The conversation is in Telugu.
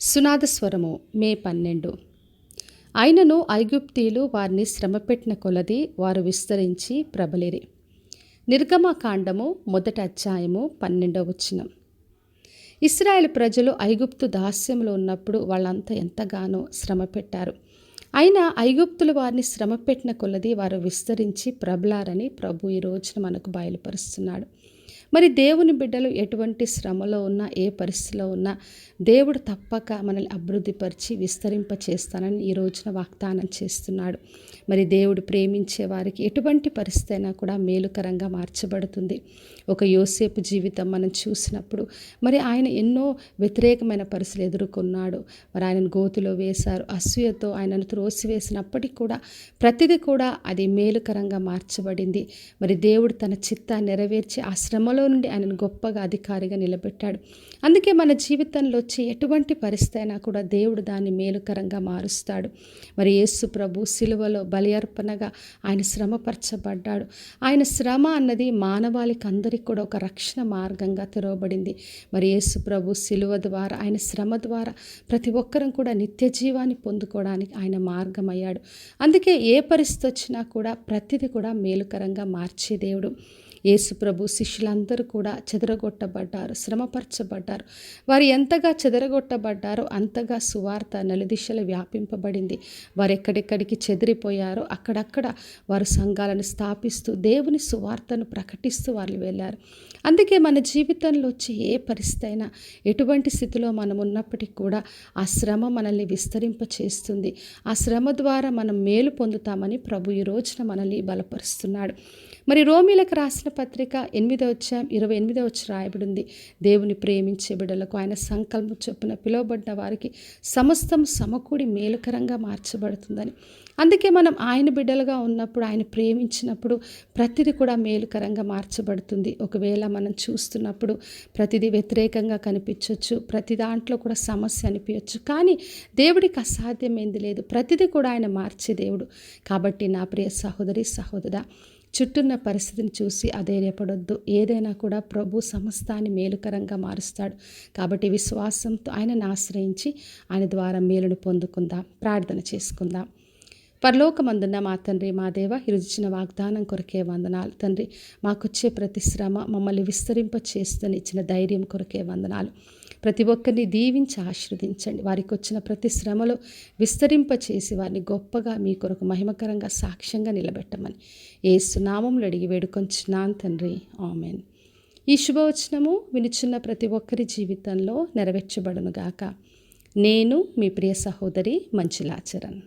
సునాదస్వరము మే 12. అయినను ఐగుప్తీయులు వారిని శ్రమపెట్టిన కొలది వారు విస్తరించి ప్రబలిరి. నిర్గమకాండము 1 అధ్యాయము 12వ వచనం. ఇశ్రాయేలు ప్రజలు ఐగుప్తు దాస్యంలో ఉన్నప్పుడు వాళ్ళంతా ఎంతగానో శ్రమ పెట్టారు. అయినా ఐగుప్తులు వారిని శ్రమపెట్టిన కొలది వారు విస్తరించి ప్రబలారని ప్రభు ఈ రోజున మనకు బయలుపరుస్తున్నాడు. మరి దేవుని బిడ్డలు ఎటువంటి శ్రమలో ఉన్నా, ఏ పరిస్థితిలో ఉన్నా దేవుడు తప్పక మనల్ని అభివృద్ధిపరిచి విస్తరింప చేస్తానని ఈ రోజున వాగ్దానం చేస్తున్నాడు. మరి దేవుడు ప్రేమించే వారికి ఎటువంటి పరిస్థితి అయినా కూడా మేలుకరంగా మార్చబడుతుంది. ఒక యోసేపు జీవితం మనం చూసినప్పుడు మరి ఆయన ఎన్నో వ్యతిరేకమైన పరిస్థితులు ఎదుర్కొన్నాడు. మరి ఆయనను గోతిలో వేశారు, అసూయతో ఆయనను త్రోసివేసినప్పటికీ కూడా ప్రతిదీ కూడా అది మేలుకరంగా మార్చబడింది. మరి దేవుడు తన చిత్తాన్ని నెరవేర్చి ఆ శ్రమలో నుండి ఆయనను గొప్పగా అధికారిగా నిలబెట్టాడు. అందుకే మన జీవితంలో వచ్చే ఎటువంటి పరిస్థితి అయినా కూడా దేవుడు దాన్ని మేలుకరంగా మారుస్తాడు. మరి యేసు ప్రభు సిలువలో బలి అర్పణగా ఆయన శ్రమపరచబడ్డాడు. ఆయన శ్రమ అన్నది మానవాళికి అందరికీ కూడా ఒక రక్షణ మార్గంగా తెరవబడింది. మరి యేసు ప్రభు సిలువ ద్వారా, ఆయన శ్రమ ద్వారా ప్రతి ఒక్కరం కూడా నిత్య జీవాన్ని పొందుకోవడానికి ఆయన మార్గమయ్యాడు. అందుకే ఏ పరిస్థితి వచ్చినా కూడా ప్రతిదీ కూడా మేలుకరంగా మార్చే దేవుడు. యేసు ప్రభు శిష్యులందరూ కూడా చెదరగొట్టబడ్డారు, శ్రమపరచబడ్డారు. వారు ఎంతగా చెదరగొట్టబడ్డారో అంతగా సువార్త నలుదిశలు వ్యాపింపబడింది. వారు ఎక్కడెక్కడికి చెదిరిపోయారో అక్కడక్కడ వారు సంఘాలను స్థాపిస్తూ దేవుని సువార్తను ప్రకటిస్తూ వాళ్ళు వెళ్ళారు. అందుకే మన జీవితంలో వచ్చే ఏ పరిస్థితి అయినా, ఎటువంటి స్థితిలో మనం ఉన్నప్పటికీ కూడా ఆ శ్రమ మనల్ని విస్తరింప చేస్తుంది. ఆ శ్రమ ద్వారా మనం మేలు పొందుతామని ప్రభు ఈ రోజున మనల్ని బలపరుస్తున్నాడు. మరి రోమీలకు రాసిన పత్రిక 8 రాయబడి ఉంది. దేవుని ప్రేమించే బిడ్డలకు ఆయన సంకల్పం చొప్పున పిలువబడ్డ వారికి సమస్తం సమకూడి మేలుకరంగా మార్చబడుతుందని. అందుకే మనం ఆయన బిడ్డలుగా ఉన్నప్పుడు, ఆయన ప్రేమించినప్పుడు ప్రతిదీ కూడా మేలుకరంగా మార్చబడుతుంది. ఒకవేళ మనం చూస్తున్నప్పుడు ప్రతిదీ వ్యతిరేకంగా కనిపించవచ్చు, ప్రతి దాంట్లో కూడా సమస్య అనిపించవచ్చు. కానీ దేవుడికి అసాధ్యమైంది లేదు. ప్రతిదీ కూడా ఆయన మార్చే దేవుడు. కాబట్టి నా ప్రియ సహోదరి సహోదరా, చుట్టూన్న పరిస్థితిని చూసి అధైర్యపడొద్దు. ఏదైనా కూడా ప్రభు సమస్తాన్ని మేలుకరంగా మారుస్తాడు. కాబట్టి విశ్వాసంతో ఆయనను ఆశ్రయించి ఆయన ద్వారా మేలును పొందుకుందాం. ప్రార్థన చేసుకుందాం. పరలోకమందున్న మా తండ్రి, మా దేవ, ఇచ్చిన వాగ్దానం కొరకే వందనాలు తండ్రి. మాకొచ్చే ప్రతి శ్రమ మమ్మల్ని విస్తరింప చేస్తని ఇచ్చిన ధైర్యం కొరకే వందనాలు. ప్రతి ఒక్కరిని దీవించి ఆశీర్వదించండి. వారికి వచ్చిన ప్రతి శ్రమలో విస్తరింప చేసి వారిని గొప్పగా మీ కొరకు మహిమకరంగా సాక్ష్యంగా నిలబెట్టమని యేసు నామములో అడిగి వేడుకొంచున్నాను తండ్రి, ఆమేన్. ఈ శుభవచనము వినుచున్న ప్రతి ఒక్కరి జీవితంలో నెరవేర్చబడునుగాక. నేను మీ ప్రియ సహోదరి మంచులాచరణ్.